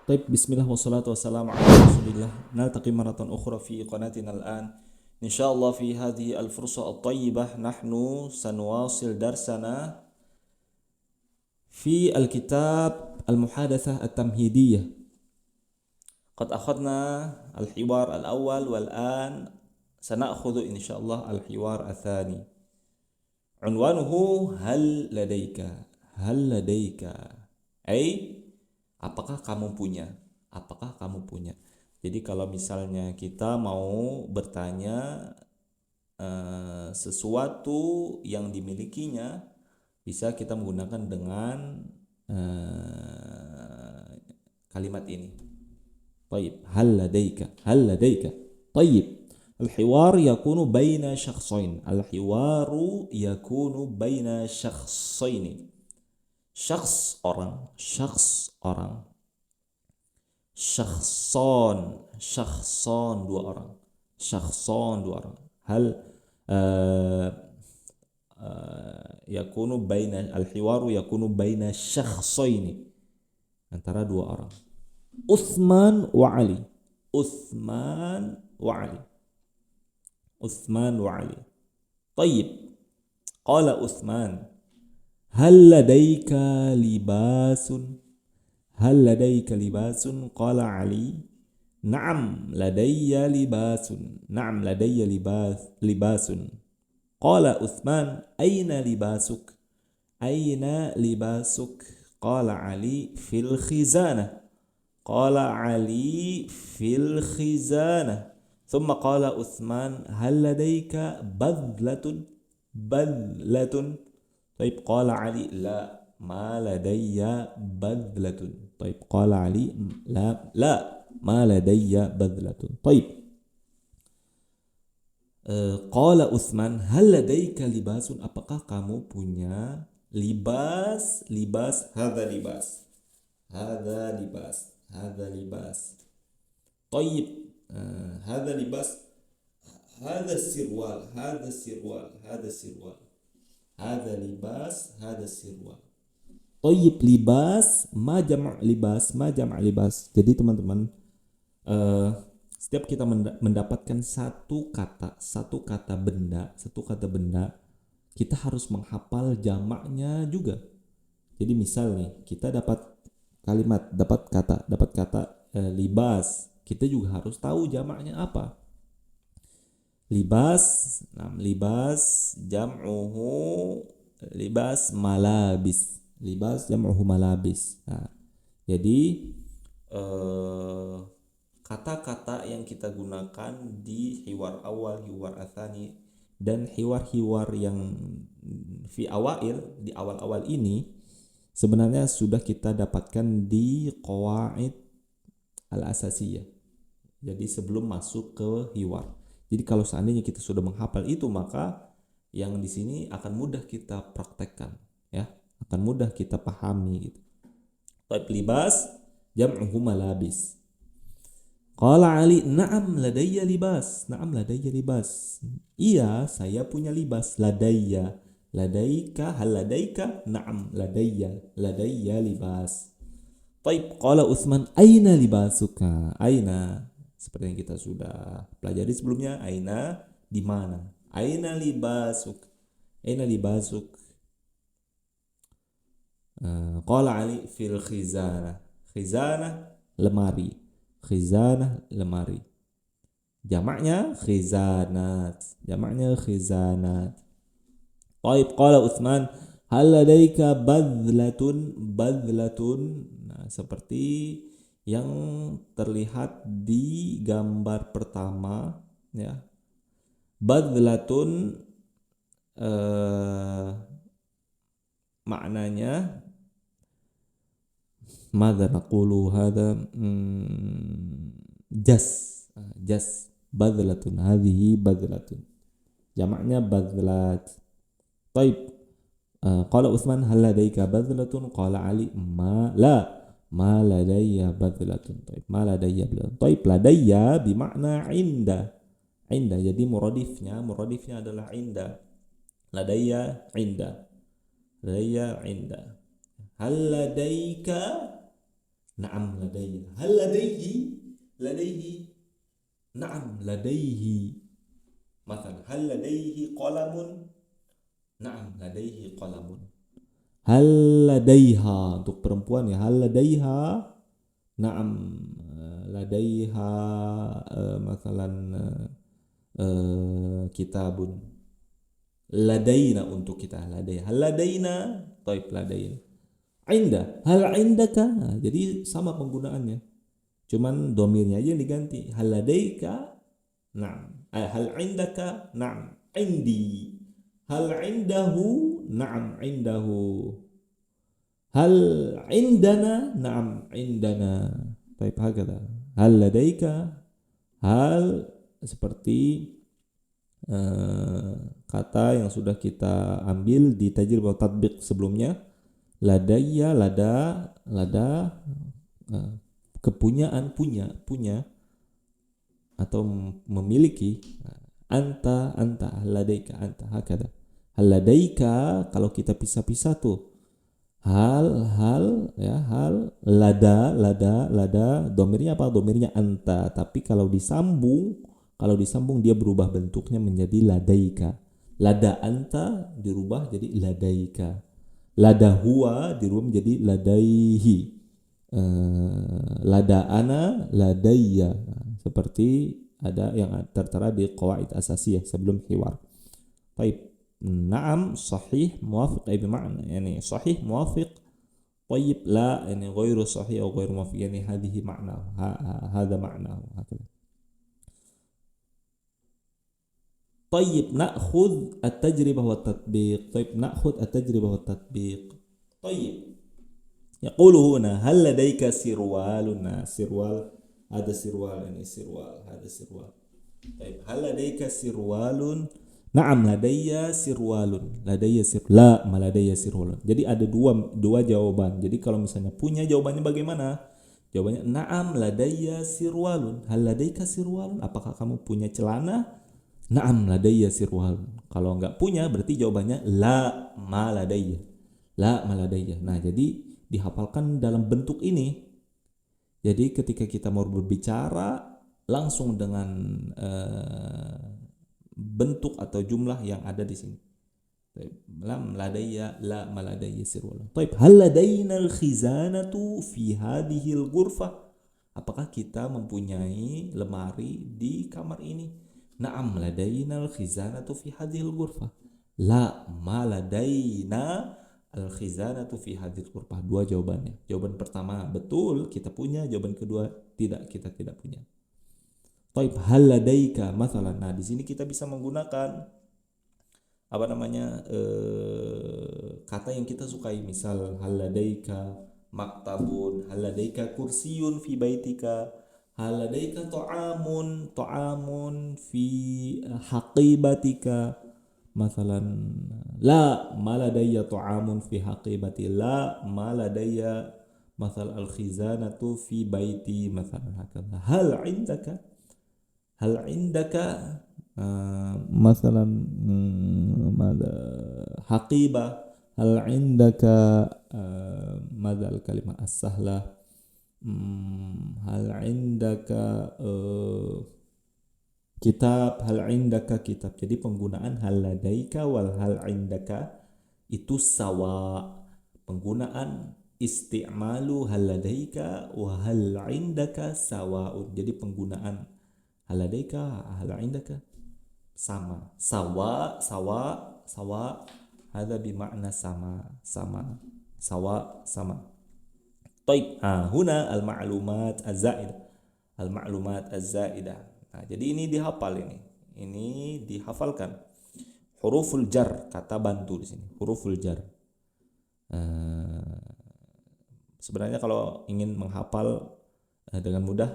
طيب بسم الله والصلاة والسلام على رسول الله. نلتقي مرة أخرى في قناتنا الآن إن شاء الله. في هذه الفرصة الطيبة نحن سنواصل درسنا في الكتاب المحادثة التمهيدية. قد أخذنا الحوار الأول والآن سنأخذ إن شاء الله الحوار الثاني. عنوانه هل لديك أي apakah kamu punya? Apakah kamu punya? Jadi kalau misalnya kita mau bertanya sesuatu yang dimilikinya, bisa kita menggunakan dengan kalimat ini. طيب هل لديك طيب الحوار يكون بين شخصين. Syakhs orang, syakhson dua orang. Hal al-hiwaru yakunu baina syakhsaini, antara dua orang. Utsman wa Ali. طيب قال عثمان هل لديك لباس؟ قال علي نعم لدي لباس. قال عثمان أين لباسك؟ قال علي في الخزانة. ثم قال عثمان هل لديك بذلة؟ طيب قال علي لا ما لدي بذلة. طيب قال علي لا ما لدي بذلة. طيب قال عثمان هل لديك لباس؟ apakah kamu punya libas? هذا لباس. طيب هذا لباس. هذا السروال. هذا السروال. طيب libas ma jama' libas. Jadi teman-teman, setiap kita mendapatkan satu kata benda, kita harus menghafal jamaknya juga. Jadi misal nih, kita dapat kata libas, kita juga harus tahu jamaknya apa. Libas jam'uhu malabis. Nah, jadi kata-kata yang kita gunakan di hiwar awal, hiwar atsani, dan hiwar yang di awal ini sebenarnya sudah kita dapatkan di qawaid al-asasiyah. Jadi sebelum masuk ke hiwar. Jadi kalau seandainya kita sudah menghafal itu, maka yang di sini akan mudah kita praktekkan, ya, akan mudah kita pahami gitu. Taib libas jam'uhu malabis. Qala Ali na'am ladayya libas. Iya, saya punya libas. Ladaika hal ladaika? Na'am ladayya libas. Taib qala Utsman aina libasuka? Aina, seperti yang kita sudah pelajari sebelumnya, aina di mana? Aina libasuk? Qala Ali fil khizanah. Lemari. Jamaknya khizanat. Taib qala Utsman hal ladaika badlatun? Nah, seperti yang terlihat di gambar pertama, ya. Badlatun maknanya madza naqulu hadza jas. Badlatun, hadhihi badlatun, jamaknya badlat. Taib qala Utsman hal ladaika badlatun? Qala Ali ma ladayya badlatun. Taib ladayya bimakna inda. Jadi muradifnya adalah inda. Ladayya inda. Hal ladaika Na'am ladayya. Hal ladayhi? Ladayhi. Na'am ladayhi. Masalah, hal ladayhi qalamun? Na'am ladayhi qalamun. Hal ladayha, untuk perempuan ya, hal ladayha? Na'am ladayha masalan kitabun. Ladaina untuk kita, ladayna. Hal ladaina? Taib ladayna. Inda, hal indaka? Nah, jadi sama penggunaannya. Cuman domirnya aja yang diganti. Hal ladaika? Na'am. Hal indaka? Na'am. Indi. Hal indahu? Na'am indahu. Hal indana? Na'am indana. Taib hakada. Hal ladaika? Hal seperti kata yang sudah kita ambil di tajribah tatbiq sebelumnya. Ladayya, lada kepunyaan, punya atau memiliki. Anta, ladaika, anta, hakada. Hal ladaika kalau kita pisah-pisah tuh. Hal lada domirnya apa? Domirnya anta. Tapi kalau disambung dia berubah bentuknya menjadi ladaika. Lada anta dirubah jadi ladaika. Lada huwa dirubah menjadi ladaihi. Lada ana ladayya. Seperti ada yang tertera di qawaid asasiyah sebelum hiwar. Baik. Naam sahih muwafiq bima'na, yani sahih muwafiq. طيب لا يعني غير صحيح أو غير موافق يعني هذه معناه هذا معناه هكذا. طيب نأخذ التجربة والتطبيق. طيب يقول هنا هل لديك سروال؟ سروال هذا سروال يعني سروال هذا سروال. طيب هل لديك سروال؟ Na'am ladayya sirwalun. La ma ladayya sirwalun. Jadi ada dua jawaban. Jadi kalau misalnya punya, jawabannya bagaimana? Jawabannya na'am ladayya sirwalun. Hal ladayka sirwalun? Apakah kamu punya celana? Na'am ladayya sirwalun. Kalau enggak punya berarti jawabannya la ma ladayya. Nah, jadi dihafalkan dalam bentuk ini. Jadi ketika kita mau berbicara langsung dengan bentuk atau jumlah yang ada di sini. Lam ladayya, la maladayya sirwal. Baik, hal ladayna al-khizanatu fi hadhihi al-ghurfah? Apakah kita mempunyai lemari di kamar ini? Na'am ladayna al-khizanatu fi hadhihi al-ghurfah. La ma ladayna al-khizanatu fi hadhihi al-ghurfah. Dua jawabannya. Jawaban pertama betul, kita punya. Jawaban kedua tidak, kita tidak punya. Taib hal ladaika masalah. Nah, di sini kita bisa menggunakan kata yang kita sukai. Misal hal ladaika maktabun, hal ladaika kursiyun fi baitika, hal ladaika ta'amun fi haqibatika. Masalan la ma ladayya ta'amun fi haqibati, la ma ladayya masal al-khizanatu fi baiti masalan hakadha. Hal indaka masalan haqibah, hal indaka madal kalimah as-sahlah, hal indaka kitab, hal indaka kitab. Jadi penggunaan hal ladaika wal hal indaka itu sawa. Penggunaan isti'malu hal ladaika wa hal indaka sawa'un. Jadi penggunaan hal ladaika, hal indaka sama. Sawa hada bimakna sama. Sawa sama. Taib. Huna al-ma'lumat az-zaidah. Nah, jadi ini dihafal ini. Ini dihafalkan. Huruful jar, kata bantu di sini. Huruful jar. Sebenarnya kalau ingin menghafal dengan mudah,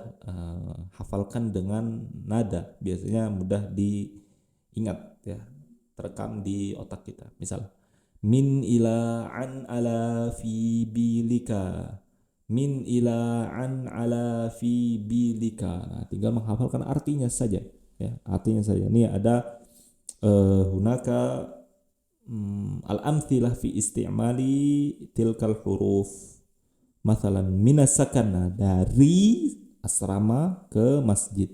hafalkan dengan nada, biasanya mudah diingat ya, terekam di otak kita. Misal min ila an ala fi bilika, min ila an ala fi bilika. Nah, tinggal menghafalkan artinya saja ya, artinya saja. Ini ada hunaka al-amthilah fi isti'mali tilkal huruf. Masalan minas sakana, dari asrama ke masjid.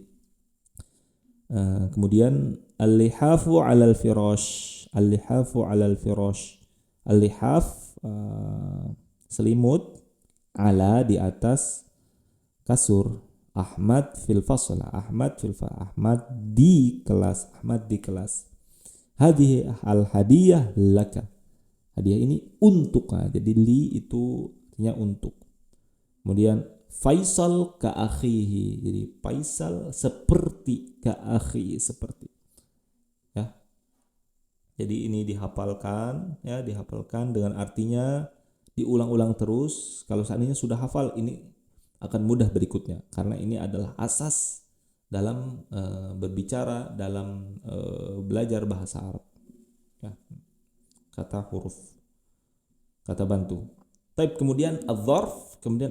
Kemudian al-lihafu 'alal firash, al-lihafu 'alal firash. Al-lihaf selimut, ala di atas kasur. Ahmad fil fasl, Ahmad di kelas, Ahmad di kelas. Hadhihi al hadiyah laka, hadiah ini untuk. Jadi li itu artinya untuk. Kemudian Faisal ka akhihi, jadi Faisal seperti ka akhi, seperti, ya. Jadi ini dihafalkan, ya, dihafalkan dengan artinya diulang-ulang terus. Kalau seandainya sudah hafal, ini akan mudah berikutnya, karena ini adalah asas dalam berbicara, dalam belajar bahasa Arab, ya. Kata huruf, kata bantu. Tapi kemudian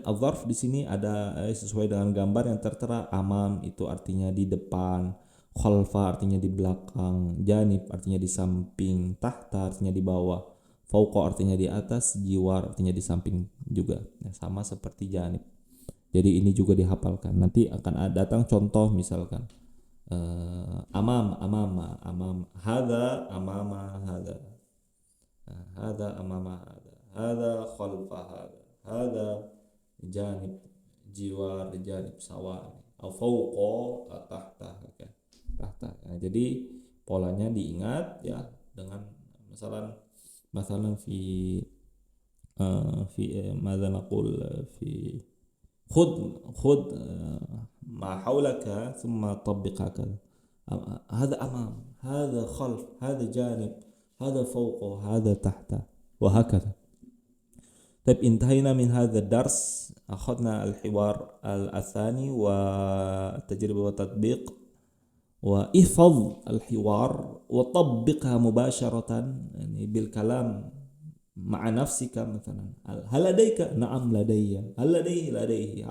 adzarf di sini ada sesuai dengan gambar yang tertera. Amam itu artinya di depan, khalfa artinya di belakang, janib artinya di samping, tahta artinya di bawah, fauqa artinya di atas, jiwar artinya di samping juga, ya, sama seperti janib. Jadi ini juga dihafalkan. Nanti akan datang contoh, misalkan amam, hadza amama hadza, hadza amama hadza, hadza khalfa hadza janib, jiwar janib, sawa, au fauqa tahta, tahta. Nah, jadi polanya diingat, ya, dengan masalan fi ماذا نقول في خذ ما حولك ثم طبق هكذا. هذا أمام، هذا خلف، هذا جانب، هذا فوق، هذا تحت، وهكذا. طيب انتهينا من هذا الدرس. أخذنا الحوار الثاني والتجربة والتطبيق. واحفظ الحوار وطبقها مباشرة، يعني بالكلام مع نفسك. مثلا هل لديك؟ نعم لدي. هل لديه.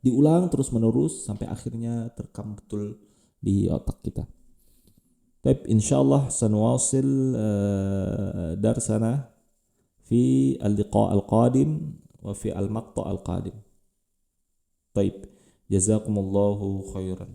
Diulang terus menerus sampai akhirnya terekam betul di otak kita. Baik, insyaallah سنواصل درسنا في اللقاء القادم وفي المقطع القادم. طيب، جزاكم الله خيرا.